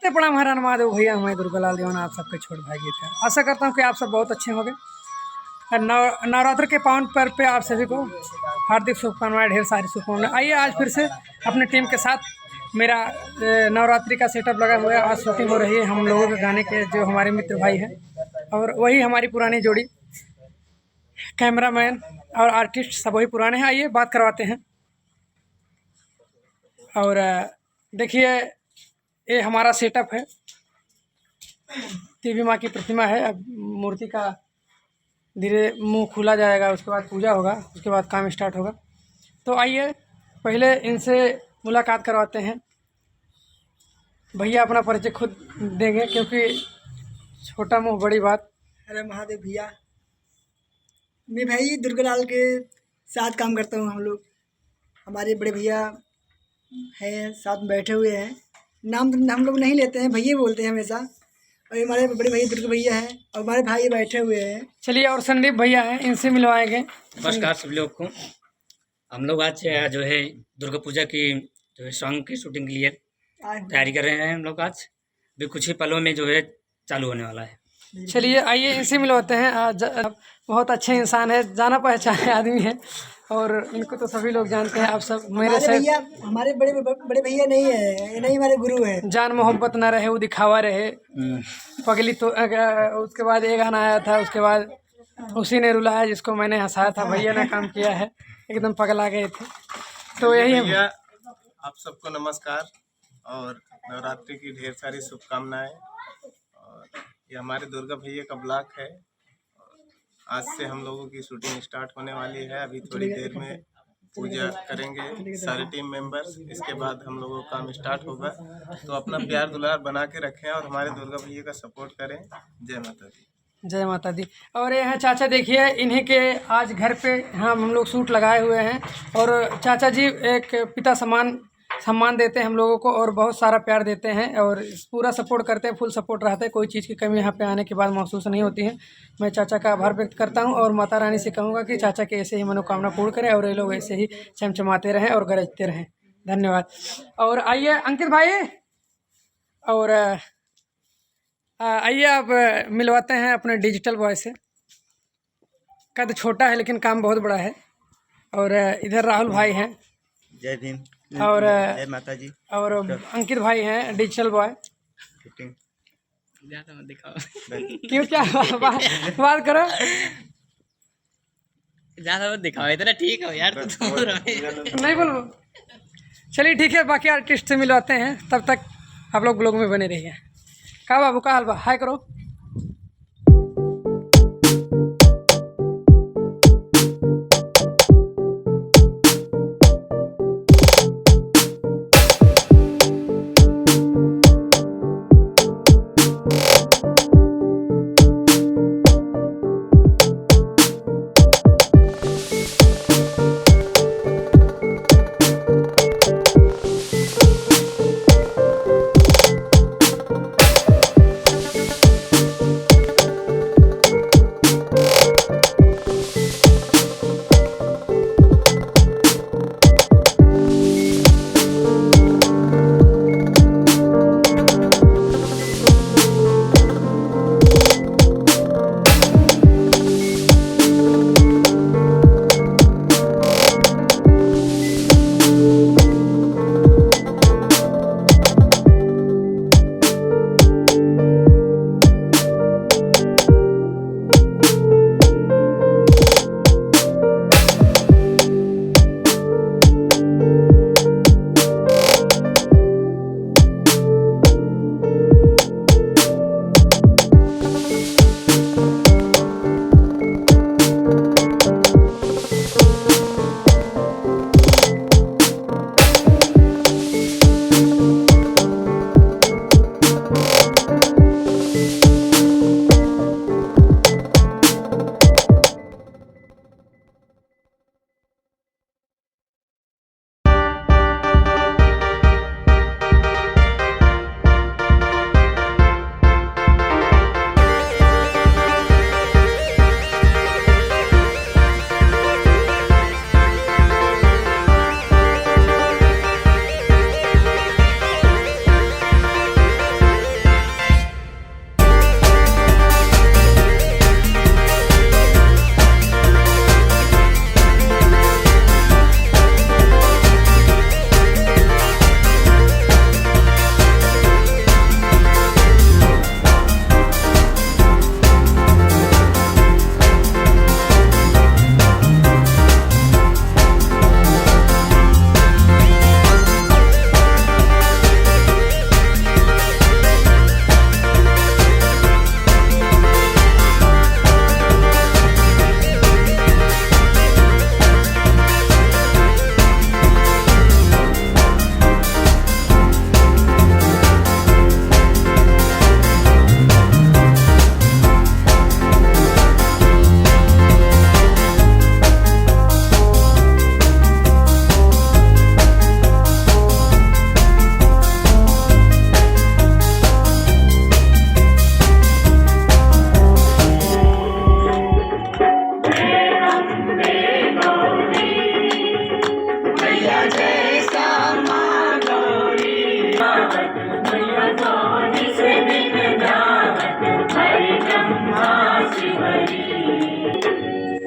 बड़ा महाराज महादेव भैया, हमारे दुर्गालाल देवान, आप सबके छोटे भाई गीत है। आशा करता हूँ कि आप सब बहुत अच्छे होंगे। नवरात्र के पावन पर्व पे आप सभी को हार्दिक शुभकामनाएं, ढेर सारी शुभकामनाएं। आइए आज फिर से अपने टीम के साथ मेरा नवरात्रि का सेटअप लगा हुआ है। आज शूटिंग हो रही है हम लोगों के गाने के, जो हमारे मित्र भाई हैं और वही हमारी पुरानी जोड़ी, कैमरामैन और आर्टिस्ट सब वही पुराने हैं। आइए बात करवाते हैं। और देखिए ये हमारा सेटअप है। देवी माँ की प्रतिमा है। अब मूर्ति का धीरे मुंह खुला जाएगा, उसके बाद पूजा होगा, उसके बाद काम स्टार्ट होगा। तो आइए पहले इनसे मुलाकात करवाते हैं। भैया अपना परिचय खुद देंगे क्योंकि छोटा मुंह बड़ी बात। अरे महादेव भैया, मैं भाई दुर्गालाल के साथ काम करता हूँ। हम लोग, हमारे बड़े भैया हैं साथ में बैठे हुए हैं। नाम हम लोग नहीं लेते हैं, भैया बोलते हैं हमेशा। और हमारे बड़े भैया दुर्गा भैया हैं और हमारे भाई बैठे हुए हैं। चलिए, और संदीप भैया हैं, इनसे मिलवाएंगे। नमस्कार सभी लोग को। हम लोग आज जो है दुर्गा पूजा की जो है सॉन्ग की शूटिंग के लिए तैयारी कर रहे हैं। हम लोग आज भी कुछ ही पलों में जो है चालू होने वाला है। चलिए आइए इनसे मिलवाते हैं। बहुत अच्छे इंसान है, जाना पहचाने आदमी है और इनको तो सभी लोग जानते हैं। आप सब मेरे से भैया, हमारे बड़े भैया नहीं है, ये नहीं हमारे गुरु है। जान मोहब्बत ना रहे वो दिखावा रहे, पगली तो उसके बाद ये गाना आया था, उसके बाद उसी ने रुलाया जिसको मैंने हंसाया था। भैया ने काम किया है, एकदम पगला गए थे। तो यही भैया आप सबको नमस्कार और नवरात्रि की ढेर सारी शुभकामनाएं। और ये हमारे दुर्गा भैया का ब्लॉक है। आज से हम लोगों की शूटिंग स्टार्ट होने वाली है। अभी थोड़ी देर में पूजा करेंगे सारे टीम मेंबर्स, इसके बाद हम लोगों का काम स्टार्ट होगा। तो अपना प्यार दुलार बना के रखें और हमारे दुर्गा भैया का सपोर्ट करें। जय माता दी। जय माता दी। और ये हैं चाचा, देखिए इन्हीं के आज घर पे हम लोग शूट लगाए हुए हैं। और चाचा जी एक पिता समान सम्मान देते हैं हम लोगों को और बहुत सारा प्यार देते हैं और पूरा सपोर्ट करते हैं, फुल सपोर्ट रहता है। कोई चीज़ की कमी यहाँ पे आने के बाद महसूस नहीं होती है। मैं चाचा का आभार व्यक्त करता हूँ और माता रानी से कहूँगा कि चाचा के ऐसे ही मनोकामना पूर्ण करें और ये लोग ऐसे ही चमचमाते रहें और गरजते रहें। धन्यवाद। और आइए अंकित भाई, और आइए आप मिलवाते हैं अपने डिजिटल बॉय से। कद छोटा है लेकिन काम बहुत बड़ा है। और इधर राहुल भाई हैं। जय भीम। और जय माता जी। और अंकित भाई हैं डिजिटल बॉय। ज़्यादा मत दिखाओ। क्यों, क्या बात करो, ज़्यादा मत दिखाओ, इतना ठीक हो यार। नहीं बोलो। चलिए ठीक है, बाकी आर्टिस्ट से मिलवाते हैं। तब तक आप लोग ब्लॉग में बने रहिए। का बाबू का हाल बा, हाय करो।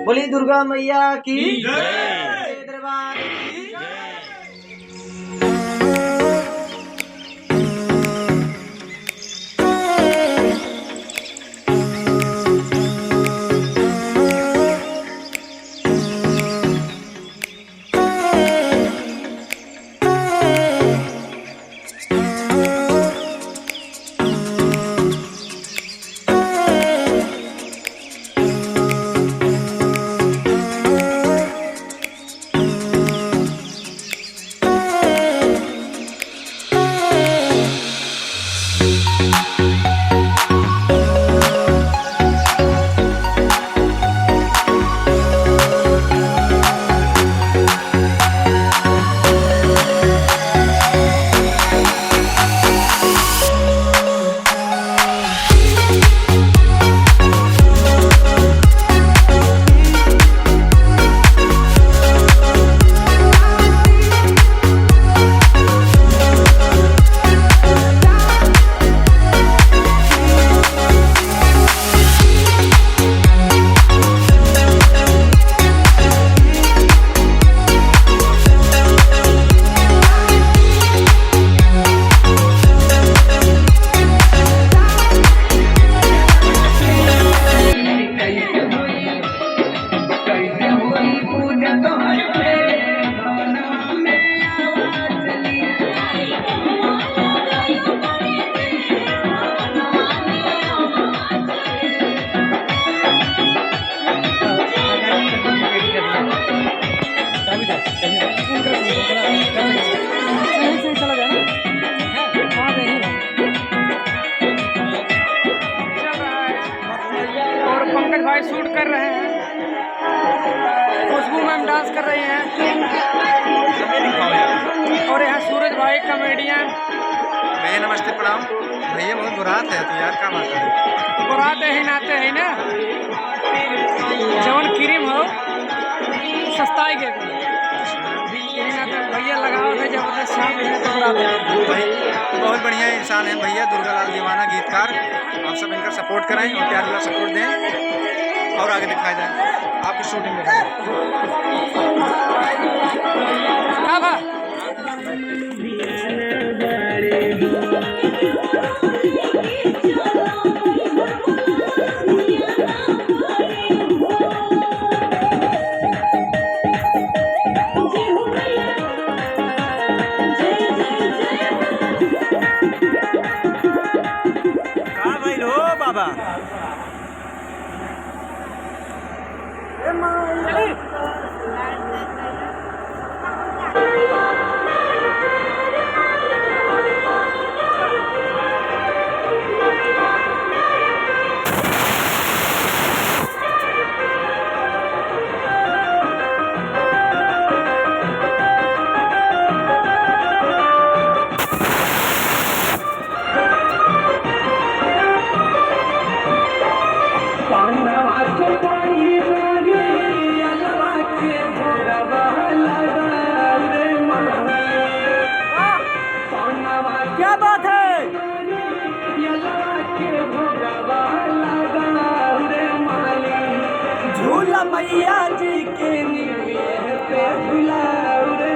बोली दुर्गा मैया की जय। दरबार की चला जाए ना। हाँ यही चल रहा है और पंकज भाई शूट कर रहे हैं। खुशबू मैम डांस कर रही हैं और यहाँ सूरज भाई कॉमेडियन। भैया नमस्ते प्रणाम। भैया बहुत बुरात है तो यार क्या बात है। बुराते ही नाते हैं ना जवन क्रीम हो सस्ताई के भैया लगाओ थे जबरदस्त शाम है तो भाई बहुत बढ़िया इंसान है भैया, दुर्गालाल दीवाना गीतकार। आप सब इनका सपोर्ट कराएं और प्यार वाला सपोर्ट दें और आगे दिखाया जाए आपकी शूटिंग में। हाँ भा बाबा क्या बात है। झूला मैया जी के पे झूलाओ रे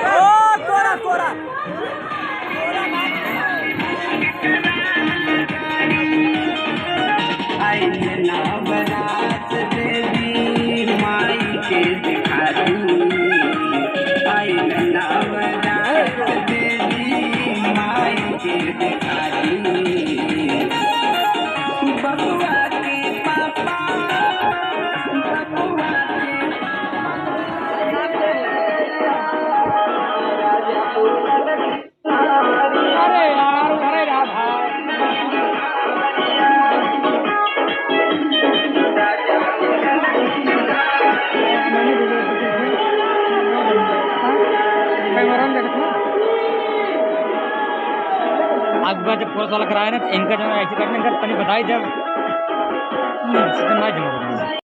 ओ कोरा कोरा आई नवरात देवी माई के दिखा आई नवरात देवी माई के दिखा बबुआ के पापा बबुआ अरे यार अरे राधा आज बार जब पुलिस वाला कराया ना तो इनका जो है ऐसे करने का तनी बताई जब सिस्टम ना जमा करना